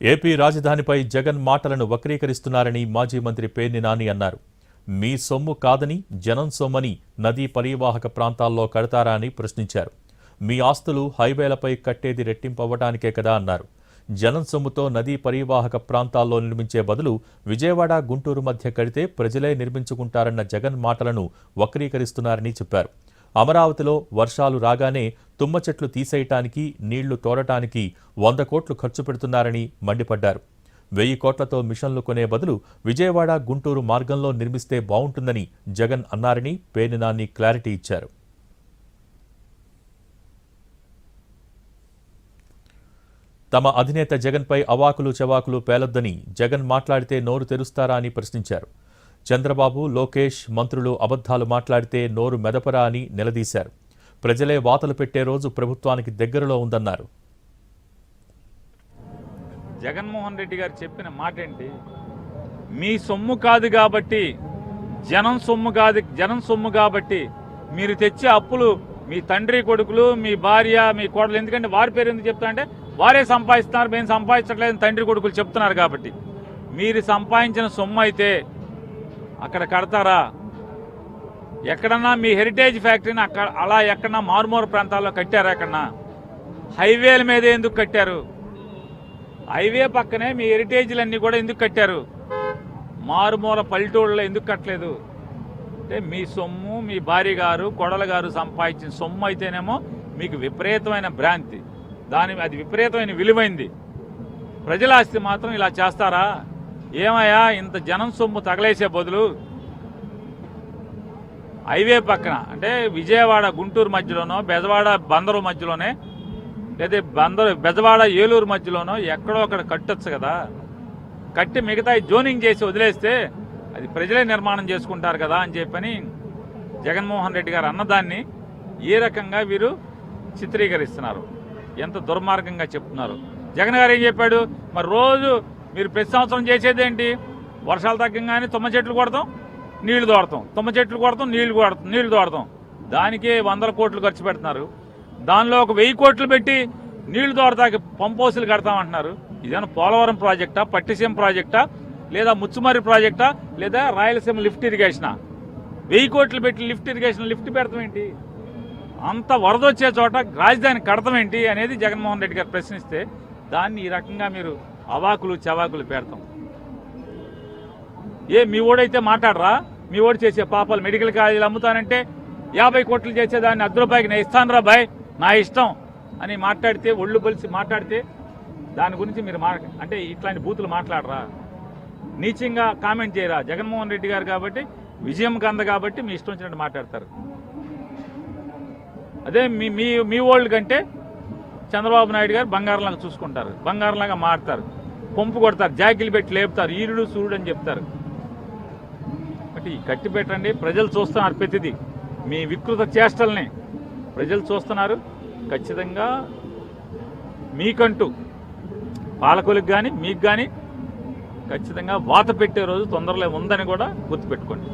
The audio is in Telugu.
ఏపీ రాజధానిపై జగన్ మాటలను వక్రీకరిస్తున్నారని మాజీ మంత్రి పేర్ని నాని అన్నారు. మీ సొమ్ము కాదని జనం సొమ్మని నదీ పరివాహక ప్రాంతాల్లో కడతారా అని ప్రశ్నించారు. మీ ఆస్తులు హైవేలపై కట్టేది రెట్టింపవ్వడానికే కదా అన్నారు. జనం సొమ్ముతో నదీ పరివాహక ప్రాంతాల్లో నిర్మించే బదులు విజయవాడ గుంటూరు మధ్య కడితే ప్రజలే నిర్మించుకుంటారన్న జగన్ మాటలను వక్రీకరిస్తున్నారని చెప్పారు. అమరావతిలో వర్షాలు రాగానే తుమ్మ చెట్లు తీసేయటానికి, నీళ్లు తోడటానికి 100 కోట్లు ఖర్చు పెడుతున్నారని మండిపడ్డారు. 1000 కోట్లతో మిషన్లు కొనే బదులు విజయవాడ గుంటూరు మార్గంలో నిర్మిస్తే బావుంటుందని జగన్ అన్నారని పేర్ని నాని క్లారిటీ ఇచ్చారు. తమ అధినేత జగన్పై అవాకులు చవాకులు పేలొద్దని, జగన్ మాట్లాడితే నోరు తెరుస్తారా అని ప్రశ్నించారు. చంద్రబాబు, లోకేష్ మంత్రులు అబద్ధాలు మాట్లాడితే నోరు మెదపరా అని నిలదీశారు. ప్రజలే వాతలు పెట్టే రోజు ప్రభుత్వానికి దగ్గరలో ఉందన్నారు. జగన్మోహన్ రెడ్డి గారు చెప్పిన మాట ఏంటి? మీ సొమ్ము కాదు కాబట్టి, జనం సొమ్ము కాబట్టి మీరు తెచ్చే అప్పులు మీ తండ్రి కొడుకులు, మీ భార్య, మీ కోడలు, ఎందుకంటే వారి పేరు ఎందుకు చెప్తా అంటే వారే సంపాదిస్తున్నారు, మేము సంపాదించట్లేదని తండ్రి కొడుకులు చెప్తున్నారు. కాబట్టి మీరు సంపాదించిన సొమ్ము అయితే అక్కడ కడతారా? ఎక్కడన్నా మీ హెరిటేజ్ ఫ్యాక్టరీని అక్కడ అలా ఎక్కడన్నా మారుమూల ప్రాంతాల్లో కట్టారా? ఎక్కడన్నా హైవేల మీద ఎందుకు కట్టారు? హైవే పక్కనే మీ హెరిటేజ్లన్నీ కూడా ఎందుకు కట్టారు? మారుమూల పల్లెటూళ్ళలో ఎందుకు కట్టలేదు? అంటే మీ సొమ్ము, మీ భార్య గారు, కొడల గారు సంపాదించిన సొమ్ము అయితేనేమో మీకు విపరీతమైన భ్రాంతి, అది విపరీతమైన విలువైంది. ప్రజల ఆస్తి మాత్రం ఇలా చేస్తారా? ఏమయ్యా, ఇంత జనం సొమ్ము తగలేసే బదులు హైవే పక్కన అంటే విజయవాడ గుంటూరు మధ్యలోనో, బెజవాడ బందరు మధ్యలోనే, లేదా బెజవాడ ఏలూరు మధ్యలోనో ఎక్కడో అక్కడ కట్టొచ్చు కదా. కట్టి మిగతా జోనింగ్ చేసి వదిలేస్తే అది ప్రజలే నిర్మాణం చేసుకుంటారు కదా అని చెప్పని జగన్మోహన్ రెడ్డి గారు అన్నదాన్ని ఏ రకంగా వీరు చిత్రీకరిస్తున్నారు, ఎంత దుర్మార్గంగా చెప్తున్నారు. జగన్ గారు ఏం చెప్పాడు? మరి రోజు మీరు ప్రతి సంవత్సరం చేసేదేంటి? వర్షాలు తగ్గంగానే తుమ్మ చెట్లు కొడతాం, నీళ్లు తోడతాం, తుమ్మ చెట్లు కొడతాం, నీళ్లు తోడతాం. దానికే 100 కోట్లు ఖర్చు పెడుతున్నారు. దానిలో ఒక 1000 కోట్లు పెట్టి నీళ్లు తోడతాకి పంపోసులు కడతామంటున్నారు. ఇదేనా పోలవరం ప్రాజెక్టా, పట్టిసీమ ప్రాజెక్టా, లేదా ముచ్చుమర్రి ప్రాజెక్టా, లేదా రాయలసీమ లిఫ్ట్ ఇరిగేషనా? 1000 కోట్లు పెట్టి లిఫ్ట్ పెడతాం ఏంటి? అంత వరద వచ్చే చోట రాజధాని కడతాం ఏంటి అనేది జగన్మోహన్ రెడ్డి గారు ప్రశ్నిస్తే దాన్ని ఈ రకంగా మీరు అవాకులు చవాకులు పెడతాం. మీ ఓడైతే మాట్లాడరా? మీ ఓడి చేసే పాపాలు, మెడికల్ కాలేజీలు అమ్ముతానంటే 50 కోట్లు చేసేదాన్ని 10 రూపాయలకి నేను ఇస్తాను రా బాయ్, నా ఇష్టం అని మాట్లాడితే, ఒళ్ళు బలిసి మాట్లాడితే దాని గురించి మీరు అంటే ఇట్లాంటి బూతులు మాట్లాడరా? నీచంగా కామెంట్ చేయరా? జగన్మోహన్ రెడ్డి గారు కాబట్టి, విజయం కంద కాబట్టి మీ ఇష్టం వచ్చినట్టు మాట్లాడతారు. అదే మీ ఓల్డ్ కంటే చంద్రబాబు నాయుడు గారు బంగారంలాగా చూసుకుంటారు, బంగారంలాగా మాడతారు, పంపు కొడతారు, జాకీలు పెట్టి లేపుతారు, ఈరుడు సూర్యుడు అని చెప్తారు. కాబట్టి కట్టి పెట్టండి. ప్రజలు చూస్తున్నారు ప్రతిదీ, మీ వికృత చేష్టల్ని ప్రజలు చూస్తున్నారు. ఖచ్చితంగా మీకంటూ పాలకులకు కానీ మీకు కానీ ఖచ్చితంగా వాత పెట్టే రోజు తొందరలో ఉందని కూడా గుర్తుపెట్టుకోండి.